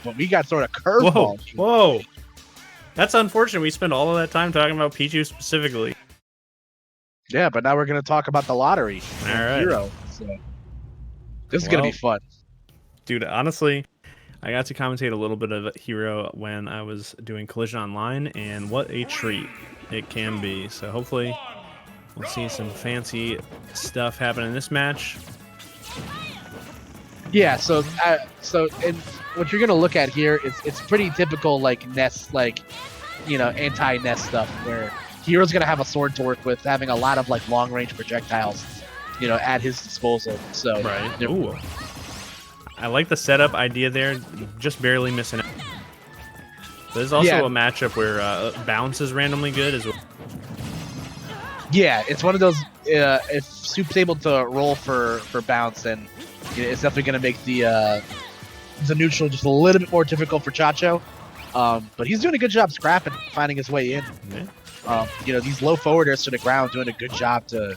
but we got thrown a Whoa, curveball. whoa. That's unfortunate. We spent all of that time talking about Pichu specifically. Yeah, but now we're going to talk about the lottery. All right. Hero. So this is going to be fun. Dude, honestly, I got to commentate a little bit of Hero when I was doing Collision Online, and what a treat it can be. So hopefully we'll see some fancy stuff happen in this match. Yeah, so and what you're gonna look at here is it's pretty typical like Ness, like anti-Ness stuff where Hero's gonna have a sword to work with, having a lot of like long range projectiles, at his disposal. So right. Ooh. I like the setup idea there, just barely missing it. There's also a matchup where bounce is randomly good as well. Yeah, it's one of those. If Soup's able to roll for bounce, then it's definitely going to make the neutral just a little bit more difficult for Chacho. But he's doing a good job scrapping, finding his way in. Yeah. These low forwarders to the ground doing a good job to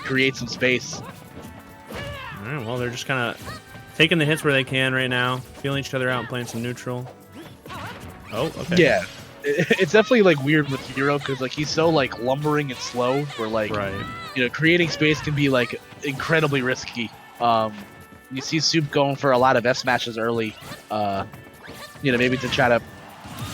create some space. All right, well, they're just kind of taking the hits where they can right now, feeling each other out and playing some neutral. Oh, okay. Yeah. It's definitely like weird with Hero because like he's so like lumbering and slow where like creating space can be like incredibly risky. You see Soup going for a lot of F smashes early, maybe to try to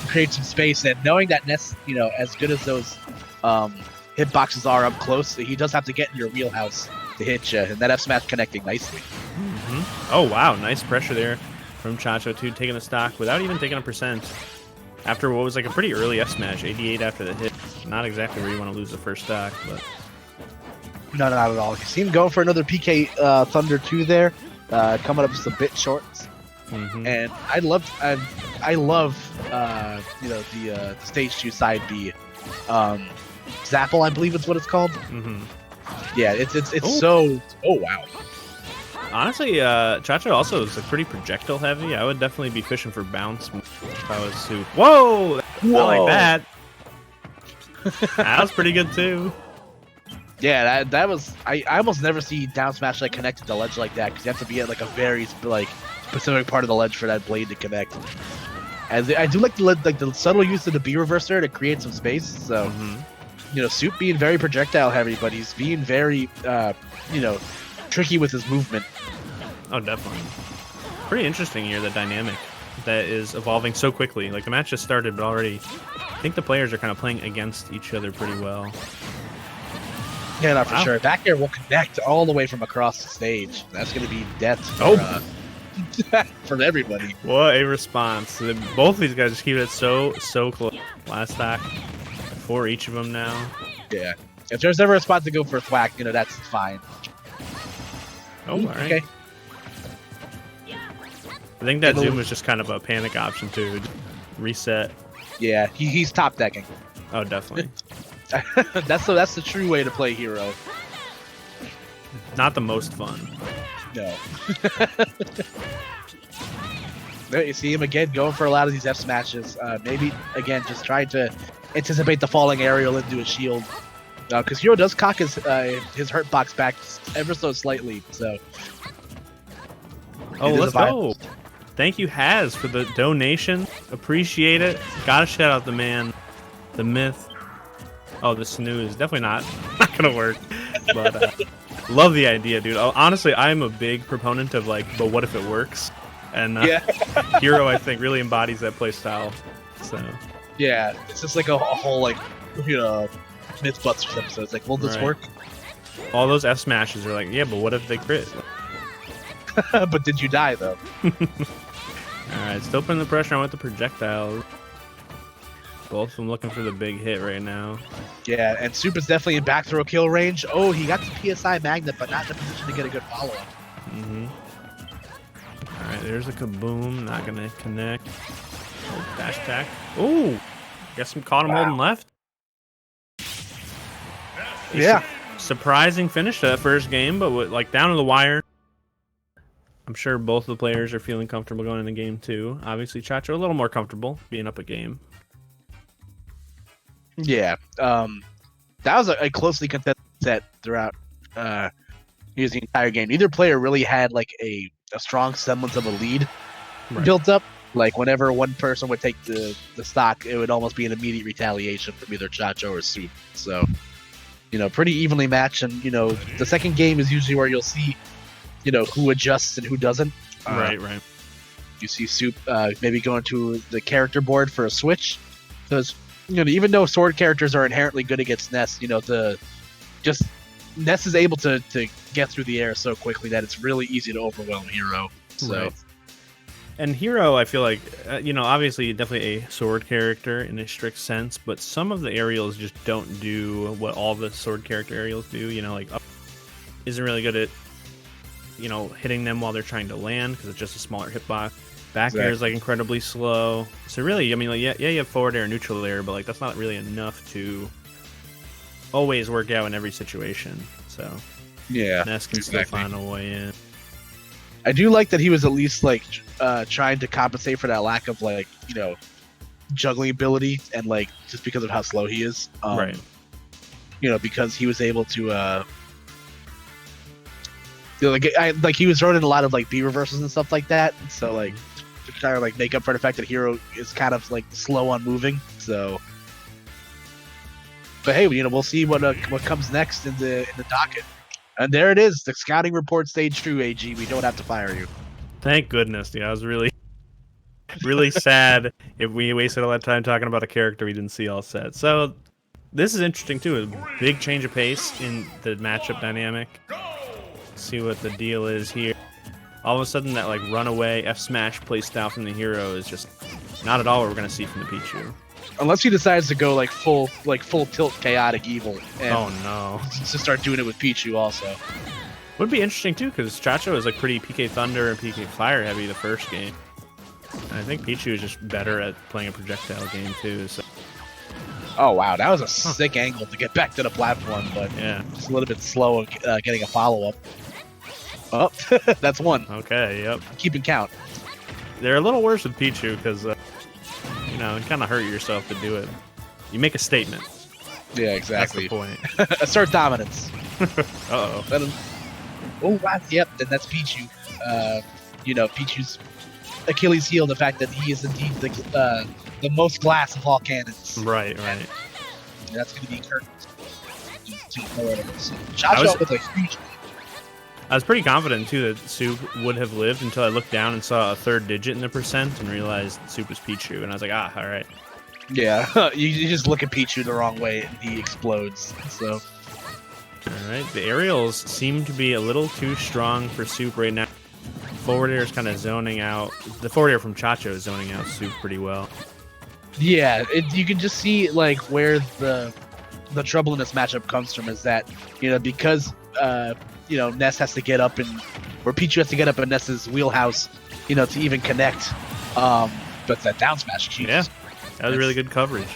create some space, and knowing that Ness, as good as those hitboxes are up close, he does have to get in your wheelhouse to hit you, and that F smash connecting nicely. Mm-hmm. Oh wow, nice pressure there from Chacho too, taking the stock without even taking a percent. After what was like a pretty early F smash, 88 after the hit. Not exactly where you want to lose the first stock, but no, not at all. You see him going for another PK Thunder 2 there, coming up just a bit short. Mm-hmm. And I love the stage 2 side B, Zapple, I believe it's what it's called. Mm-hmm. Yeah, it's so. Oh wow. Honestly, Chacho also is pretty projectile heavy. I would definitely be fishing for bounce if I was Soup. Whoa! I like that. That was pretty good too. Yeah, that was. I almost never see down smash like connected to ledge like that because you have to be at like a very specific part of the ledge for that blade to connect. And I do like the subtle use of the B reverser to create some space. So, Soup being very projectile heavy, but he's being very tricky with his movement. Oh, definitely. Pretty interesting here, the dynamic that is evolving so quickly. Like, the match just started, but already I think the players are kind of playing against each other pretty well. Yeah, not for sure. Back there will connect all the way from across the stage. That's going to be death for everybody. What a response. Both of these guys just keep it so close. Last stock for each of them now. Yeah. If there's ever a spot to go for a thwack, that's fine. Oh, all right. Okay. I think that zoom was just kind of a panic option too. Reset. Yeah, he's top decking. Oh, definitely. That's the true way to play Hero. Not the most fun. No. You see him again going for a lot of these F smashes. Maybe again just trying to anticipate the falling aerial into a shield. Because Hero does cock his hurt box back ever so slightly. So. Oh, let's go! Thank you, Haz, for the donation. Appreciate it. Gotta shout out the man, the myth. Oh, the snooze. Definitely not gonna work. But love the idea, dude. Honestly, I'm a big proponent of but what if it works? And Hero, I think, really embodies that play style. So. Yeah, it's just like a whole myth busters episode. It's like, will this work? All those F smashes are like, yeah, but what if they crit? But did you die though? Alright, still putting the pressure on with the projectiles. Both of them looking for the big hit right now. Yeah, and Soup is definitely in back throw kill range. Oh, he got the PSI magnet, but not in a position to get a good follow-up. Mm-hmm. Alright, there's a kaboom. Not gonna connect. Oh, dash attack. Ooh! Guess some caught him holding left. Yeah. Surprising finish to that first game, but down to the wire. I'm sure both of the players are feeling comfortable going in the game too. Obviously, Chacho a little more comfortable being up a game. Yeah, that was a closely contested set throughout the entire game. Neither player really had a strong semblance of a lead built up. Like whenever one person would take the stock, it would almost be an immediate retaliation from either Chacho or Soup. So, pretty evenly matched. And the second game is usually where you'll see, who adjusts and who doesn't. Right. You see Soup maybe going to the character board for a switch, because even though sword characters are inherently good against Ness, Ness is able to get through the air so quickly that it's really easy to overwhelm Hero. So. Right. And Hero, I feel like, obviously definitely a sword character in a strict sense, but some of the aerials just don't do what all the sword character aerials do. Like up isn't really good at, hitting them while they're trying to land because it's just a smaller hitbox. Back air is like incredibly slow. So really, you have forward air and neutral air, but like that's not really enough to always work out in every situation. So yeah, Ness can still find a way in. I do like that he was at least like trying to compensate for that lack of like juggling ability and like just because of how slow he is. Right. Because he was able to like he was throwing in a lot of like B reversals and stuff like that. So like to try to like make up for the fact that Hero is kind of like slow on moving. So, but hey, we'll see what comes next in the docket. And there it is, the scouting report stage 2, AG. We don't have to fire you. Thank goodness. Yeah, I was really, really sad if we wasted all that time talking about a character we didn't see all set. So this is interesting too. A big change of pace in the matchup dynamic. See what the deal is here. All of a sudden, that like runaway F smash play style from the Hero is just not at all what we're gonna see from the Pichu. Unless he decides to go like full tilt chaotic evil. And oh no! To start doing it with Pichu also. Would be interesting too, because Chacho is like pretty PK Thunder and PK Fire heavy the first game. And I think Pichu is just better at playing a projectile game too. So. Oh wow, that was a sick angle to get back to the platform, but yeah, just a little bit slow getting a follow up. Oh, that's one. Okay, yep. Keeping count. They're a little worse with Pichu because. You kind of hurt yourself to do it. You make a statement. Yeah, exactly. That's the point. Assert dominance. Uh-oh. Oh, wow. Yep, then that's Pichu. Pichu's Achilles heel, the fact that he is indeed the most glass of all cannons. Right. And that's going to be curtains. Chacho with a huge... I was pretty confident, too, that Soup would have lived until I looked down and saw a third digit in the percent and realized Soup was Pichu. And I was like, all right. Yeah, you just look at Pichu the wrong way and he explodes. So, all right. The aerials seem to be a little too strong for Soup right now. Forward air is kind of zoning out. The forward air from Chacho is zoning out Soup pretty well. Yeah, you can just see like where the trouble in this matchup comes from is that, because... Ness has to get up or Pichu has to get up in Ness's wheelhouse, to even connect. But that down smash, geez. Yeah, that was really good coverage.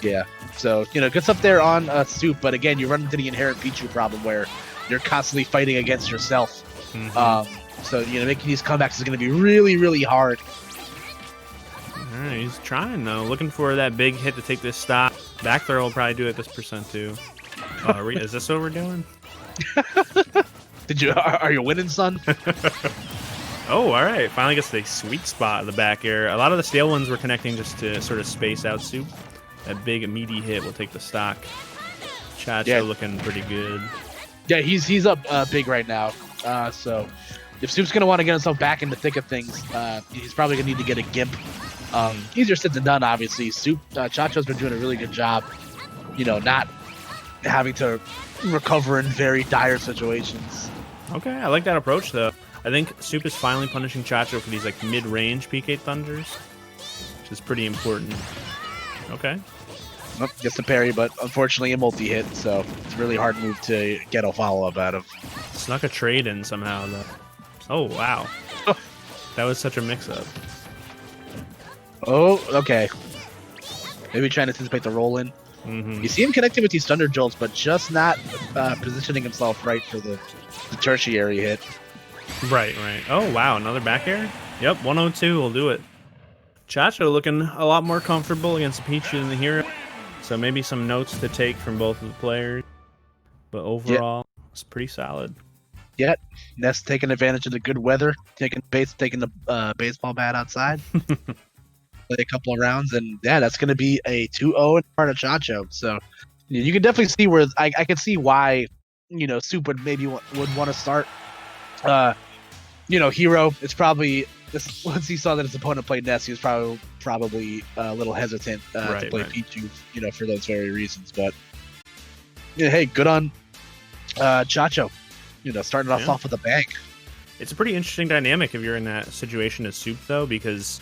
Yeah, so, good stuff there on Soup, but again, you run into the inherent Pichu problem where you're constantly fighting against yourself. Mm-hmm. So, making these comebacks is going to be really, really hard. All right, he's trying, though. Looking for that big hit to take this stock. Back throw will probably do it this percent, too. Is this what we're doing? Are you winning, son? Oh, all right. Finally gets the sweet spot of the back air. A lot of the stale ones were connecting just to sort of space out Soup. That big meaty hit will take the stock. Chacho looking pretty good. Yeah, he's up big right now. So if Soup's gonna want to get himself back in the thick of things, he's probably gonna need to get a gimp. Easier said than done, obviously. Chacho's been doing a really good job. Not having to recover in very dire situations. Okay, I like that approach though. I think Soup is finally punishing Chacho for these like mid-range PK Thunders, which is pretty important. Okay. Well, gets the parry, but unfortunately a multi-hit, so it's a really hard move to get a follow-up out of. Snuck a trade in somehow though. Oh wow. That was such a mix-up. Oh, okay. Maybe trying to anticipate the roll-in. Mm-hmm. You see him connecting with these Thunder Jolts, but just not positioning himself right for the tertiary hit. Right. Oh, wow. Another back air? Yep, 102 will do it. Chacho looking a lot more comfortable against Pichu than the Hero. So maybe some notes to take from both of the players. But overall, it's pretty solid. yet. Ness taking advantage of the good weather, taking the baseball bat outside, play a couple of rounds, and yeah, that's going to be a 2-0 in front of Chacho. So you can definitely see where I can see why Soup would maybe would want to start. Hero. It's probably once he saw that his opponent played Ness, he was probably a little hesitant to play Pichu, for those very reasons. But hey, good on Chacho. Starting off with a bang. It's a pretty interesting dynamic if you're in that situation as Soup, though, because